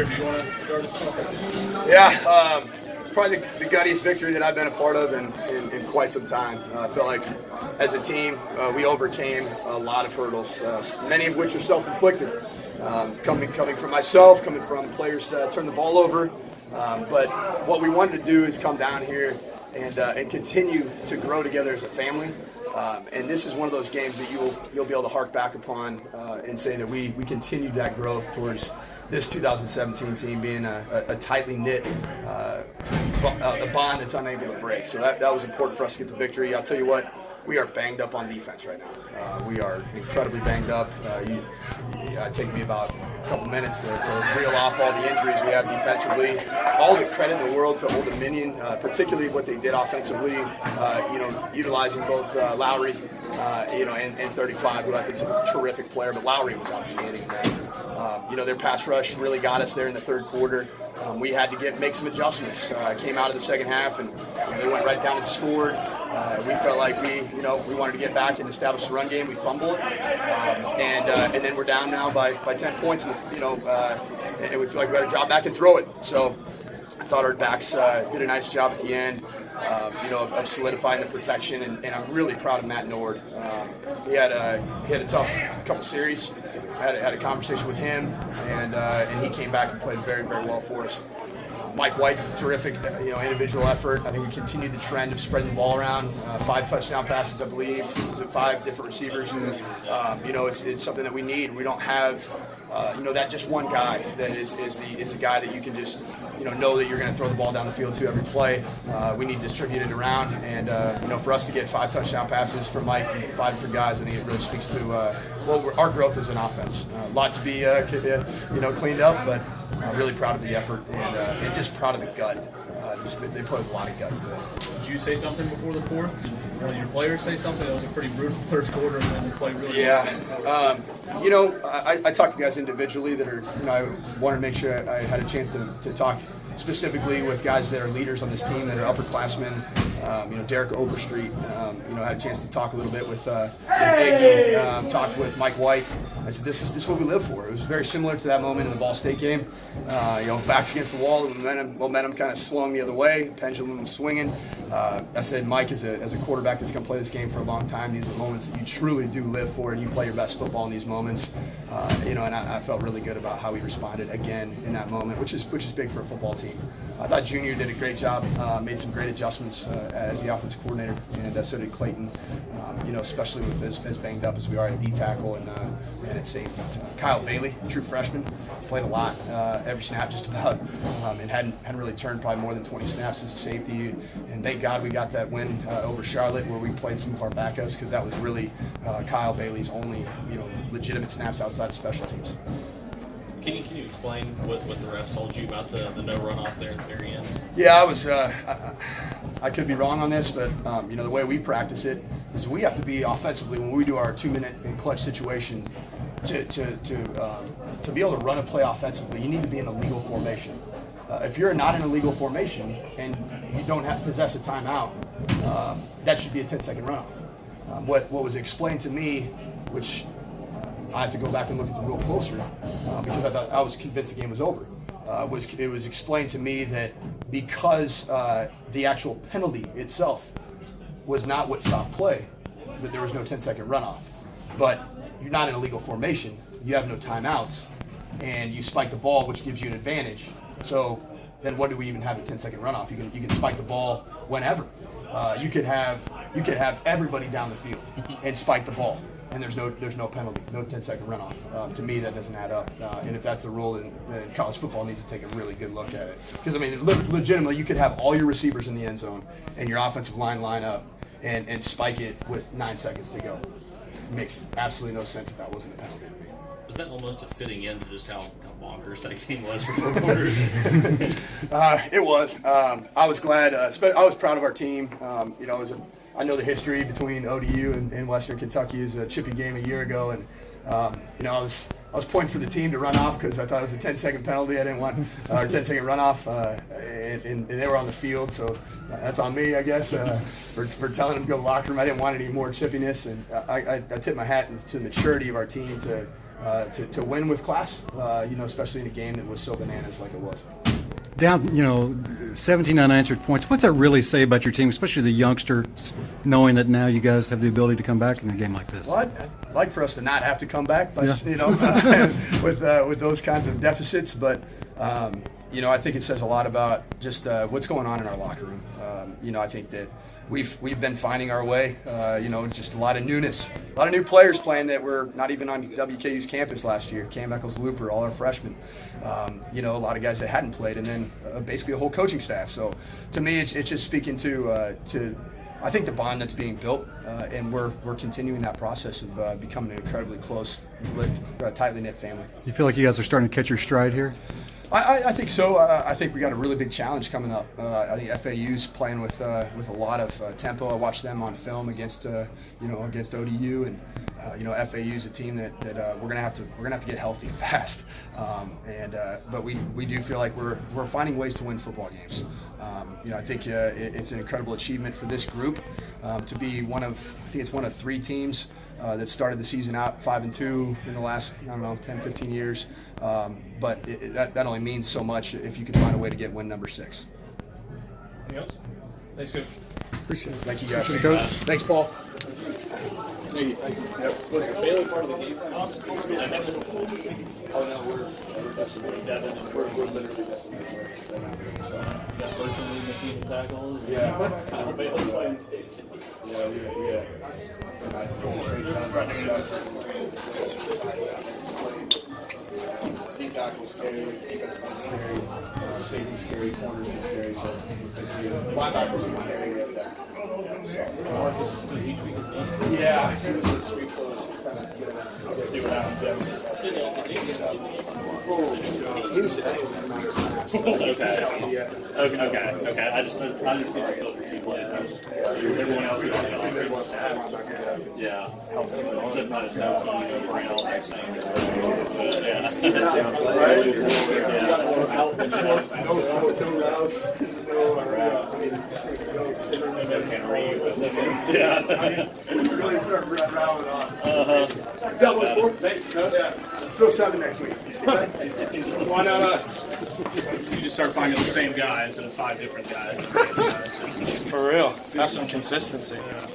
if you want to start us off. Yeah, probably the guttiest victory that I've been a part of in quite some time. I felt like as a team we overcame a lot of hurdles, many of which are self-inflicted. Coming from myself, coming from players that turn the ball over. But what we wanted to do is come down here and continue to grow together as a family. And this is one of those games that you'll be able to hark back upon and say that we continued that growth towards this 2017 team being a tightly knit a bond that's unable to break. So that was important for us to get the victory. I'll tell you what, we are banged up on defense right now. We are incredibly banged up. It take me about a couple minutes to reel off all the injuries we have defensively. All the credit in the world to Old Dominion, particularly what they did offensively. Utilizing both Lowry, and 35, who I think is a terrific player. But Lowry was outstanding. Their pass rush really got us there in the third quarter. We had to make some adjustments. Came out of the second half and they went right down and scored. We felt like we wanted to get back and establish the run game. We fumbled, and then we're down now by 10 points, and we feel like we got to drop back and throw it. So I thought our backs did a nice job at the end, of solidifying the protection, and I'm really proud of Matt Nord. He had a tough couple series. I had a conversation with him, and he came back and played very, very well for us. Mike White, terrific, individual effort. I think we continued the trend of spreading the ball around. 5 touchdown passes, I believe. Was it 5 different receivers? And, it's something that we need. We don't have, that just one guy that is the guy that you can just, know that you're going to throw the ball down the field to every play. We need to distribute it around, and for us to get 5 touchdown passes from Mike and 5 different guys, I think it really speaks to our growth as an offense. A lot to be cleaned up, but really proud of the effort and just proud of the gut. They put a lot of guts today. Did you say something before the fourth? Did one of your players say something? That was a pretty brutal third quarter, and then the play really. Yeah. I talked to guys individually that are. I wanted to make sure I had a chance to talk specifically with guys that are leaders on this team that are upperclassmen. Derek Overstreet. Had a chance to talk a little bit with Iggy. Talked with Mike White. I said, this is what we live for. It was very similar to that moment in the Ball State game. Backs against the wall, the momentum kind of swung the other way, pendulum was swinging. I said, Mike, as a quarterback that's going to play this game for a long time, these are the moments that you truly do live for, and you play your best football in these moments. And I felt really good about how he responded again in that moment, which is big for a football team. I thought Junior did a great job, made some great adjustments as the offensive coordinator, and so did Clayton, especially with as banged up as we are at D-tackle and at safety. Kyle Bailey, true freshman, played a lot, every snap just about, and hadn't really turned probably more than 20 snaps as a safety. And thank God we got that win over Charlotte where we played some of our backups, because that was really Kyle Bailey's only legitimate snaps outside of special teams. Can you explain what the refs told you about the no runoff there at the very end? Yeah, I was. I could be wrong on this, but the way we practice it is we have to be offensively when we do our 2-minute and clutch situation. To be able to run a play offensively, you need to be in a legal formation. If you're not in a legal formation and you don't possess a timeout, that should be a 10-second runoff. What was explained to me, which I have to go back and look at the rule closer because I was convinced the game was over. It was explained to me that because the actual penalty itself was not what stopped play, that there was no 10-second runoff. But you're not in a legal formation, you have no timeouts, and you spike the ball, which gives you an advantage. So then what do we even have a 10-second runoff? You can spike the ball whenever. You could have everybody down the field and spike the ball, and there's no penalty, no 10-second runoff. To me, that doesn't add up. And if that's the rule, then college football needs to take a really good look at it. Because legitimately, you could have all your receivers in the end zone and your offensive line up and spike it with 9 seconds to go. It makes absolutely no sense if that wasn't a penalty. Was that almost a fitting end to just how bonkers that game was for 4 quarters? It was. I was glad. I was proud of our team. I know the history between ODU and Western Kentucky. It was a chippy game a year ago, and I was pointing for the team to run off because I thought it was a 10-second penalty. I didn't want a 10-second runoff, and they were on the field, so that's on me, I guess, for telling them to go to the locker room. I didn't want any more chippiness, and I tip my hat to the maturity of our team to to win with class, especially in a game that was so bananas like it was. Down, 17 unanswered points. What's that really say about your team, especially the youngsters, knowing that now you guys have the ability to come back in a game like this? Well, I'd like for us to not have to come back, but with those kinds of deficits. But I think it says a lot about just what's going on in our locker room. I think that we've been finding our way. Just a lot of newness, a lot of new players playing that were not even on WKU's campus last year. Cam Eccles-Looper, all our freshmen. A lot of guys that hadn't played, and then basically a whole coaching staff. So to me, it's just speaking to I think the bond that's being built, and we're continuing that process of becoming an incredibly close, tightly knit family. You feel like you guys are starting to catch your stride here? I think so. I think we got a really big challenge coming up. I think FAU's playing with a lot of tempo. I watched them on film against ODU, and FAU's a team that we're gonna have to get healthy fast. But we do feel like we're finding ways to win football games. I think it's an incredible achievement for this group to be one of 3 teams that started the season out 5-2 in the last 10, 15 years. But that only means so much if you can find a way to get win number 6. Anything else? Thanks, Coach. Appreciate it. Thank you guys. Appreciate it, Coach. Thanks, Paul. Thank you. Yep. Was Bailey part of the game? Oh no, we're decimated. We're literally decimated. You got Bertrand leading the team in tackles. Yeah. Kyle Bailey playing safety. Yeah, we had D tackle scary, defensive line scary, safety scary, corners scary. So basically, linebackers in one area. Marcus each week is needed. Yeah, it was a sweet close. See what happens. He was Okay. I just didn't see the field for few plays. Everyone else is yeah. So not as no brain all they're saying. Really start rattling off. Double 4. Throw 7 next week. Why not us? You just start finding the same guy instead of 5 different guys. It's just, For real. Have some consistency. yeah.